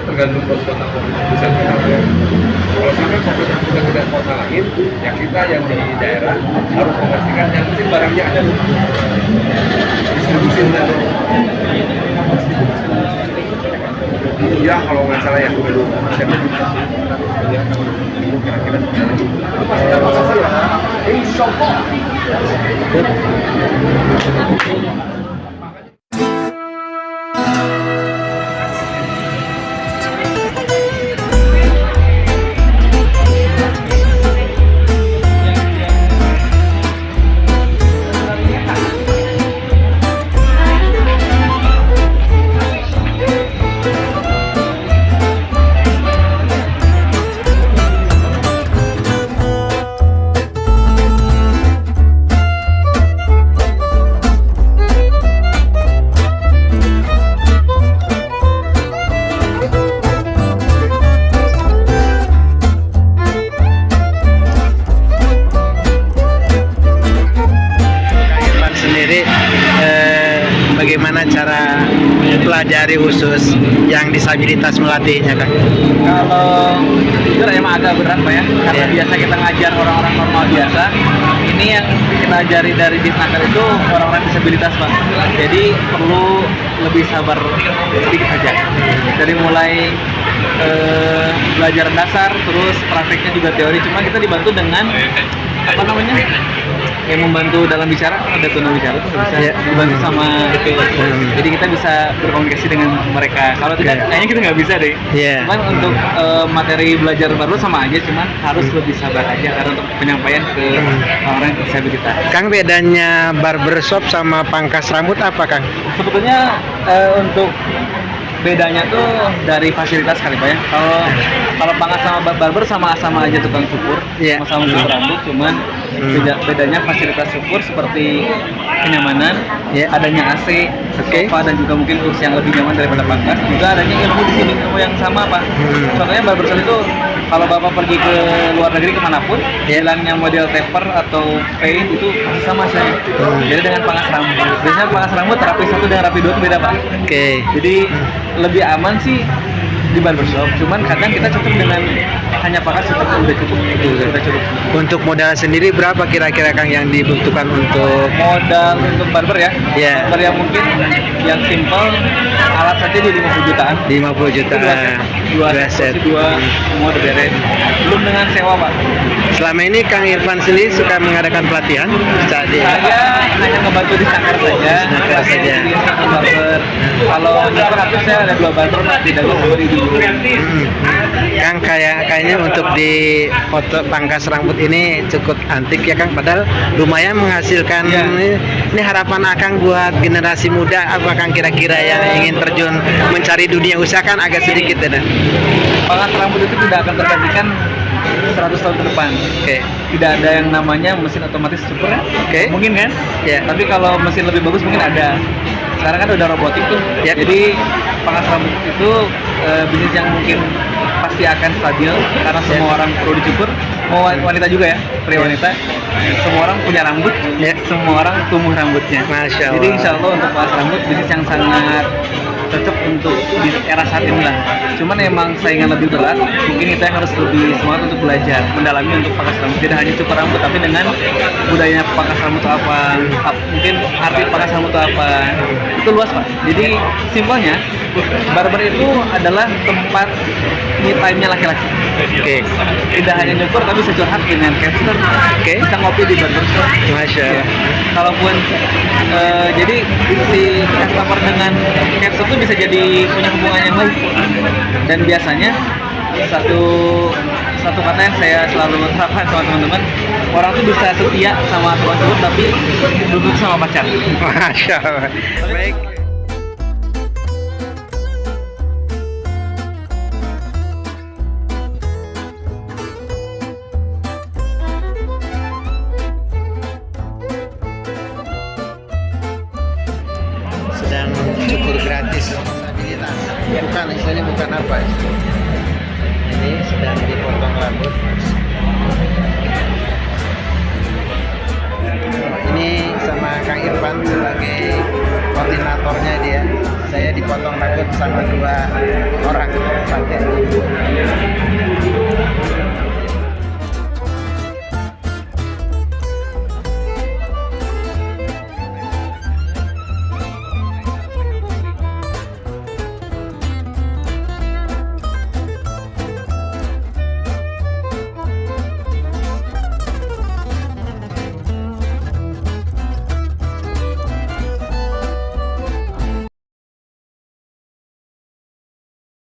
tergantung kota pusat kita. Kalau sampai kota tidak kota lain, ya kita yang di daerah harus memastikan yang penting barangnya ada distribusi atau ya kalau nggak salah ya dulu kira-kira itu pasti ada makasih ya insya Allah. Bagaimana cara pelajari khusus yang disabilitas melatihnya, Kak? Kalau jujur emang agak berat Pak ya, karena biasa kita ngajar orang-orang normal biasa. Ini yang kita ajari dari Disnaker itu orang-orang disabilitas Pak. Jadi perlu lebih sabar sedikit saja. Dari mulai belajar dasar, terus prakteknya juga teori. Cuma kita dibantu dengan apa namanya? Yang membantu dalam bicara, ada tunawicara itu bisa dibantu sama jadi kita bisa berkomunikasi dengan mereka. Kalau tidak, kayaknya kita nggak bisa deh. Cuman untuk materi belajar baru sama aja, cuman harus lebih sabar aja karena untuk penyampaian ke orang yang disabilitas. Kang, bedanya barbershop sama pangkas rambut apa, Kang? Sebetulnya untuk bedanya tuh dari fasilitas kali Pak ya. Kalau pangkas sama barber sama aja tukang cukur, sama cukur rambut, cuman bedanya fasilitas cukur seperti kenyamanan, adanya AC, sofa dan juga mungkin kursi yang lebih nyaman daripada pangkas. Juga adanya ilmu di sini, ilmu yang sama Pak. Contohnya barbershop itu kalau Bapak pergi ke luar negeri kemanapun, jalannya model taper atau fade itu sama saya. Jadi dengan pangkas rambut. Biasanya pangkas rambut rapi 1 dan rapi 2 itu beda Pak. Jadi lebih aman sih di barbershop, cuman kadang kita cukup dengan hanya pangkas udah cukup. Untuk modal sendiri berapa kira-kira, Kang, yang dibutuhkan untuk modal untuk barber ya? Barber yang mungkin yang simple alat saja di 50 jutaan. 50 juta. Dua set. Semua udah beres. Belum dengan sewa Pak. Selama ini Kang Irfan sendiri suka mengadakan pelatihan? Saya hanya ngebantu di Disnaker saja. Barber. Kalau barber aku saya ada 2 barber tidak sama di dulu. Kang, kayaknya untuk di foto pangkas rambut ini cukup antik ya, Kang. Padahal lumayan menghasilkan. Ini harapan Akang buat generasi muda apa, Kang, kira-kira yang ingin terjun mencari dunia usaha kan agak sedikit ya. Pangkas rambut itu tidak akan tergantikan 100 tahun ke depan. Tidak ada yang namanya mesin otomatis cukur ya. Mungkin kan? Tapi kalau mesin lebih bagus mungkin ada. Sekarang kan udah robotik tuh. Jadi pangkas rambut itu bisnis yang mungkin pasti akan stabil karena semua orang perlu dicukur. Mau wanita juga ya, pria wanita. Semua orang punya rambut, semua orang tumbuh rambutnya. Masya Allah. Jadi insya Allah untuk pangkas rambut bisnis yang sangat cocok untuk di era saat ini lah. Cuman emang saingan lebih berat, mungkin kita yang harus lebih semangat untuk belajar, mendalami untuk pangkas rambut. Tidak hanya cukur rambut, tapi dengan budayanya pangkas rambut itu apa, mungkin arti pangkas rambut itu apa, itu luas Pak. Jadi simpelnya, barber itu adalah tempat me time-nya laki-laki. Tidak hanya nyukur, tapi bisa curhat dengan capster. Bisa ngopi di barbershop. Masya Allah. Kalaupun jadi si customer dengan capster itu bisa jadi punya hubungan yang baik. Dan biasanya satu kata yang saya selalu terapkan sama teman-teman, orang tuh bisa setia sama tukang cukur tapi duduk sama pacar. Masya Allah. Baik. Sedang cukur gratis disabilitas. Bukan, istilahnya bukan apa. Ini sedang dipotong rambut. Ini sama Kang Irfan sebagai koordinatornya dia. saya dipotong rambut sama 2 orang pakai.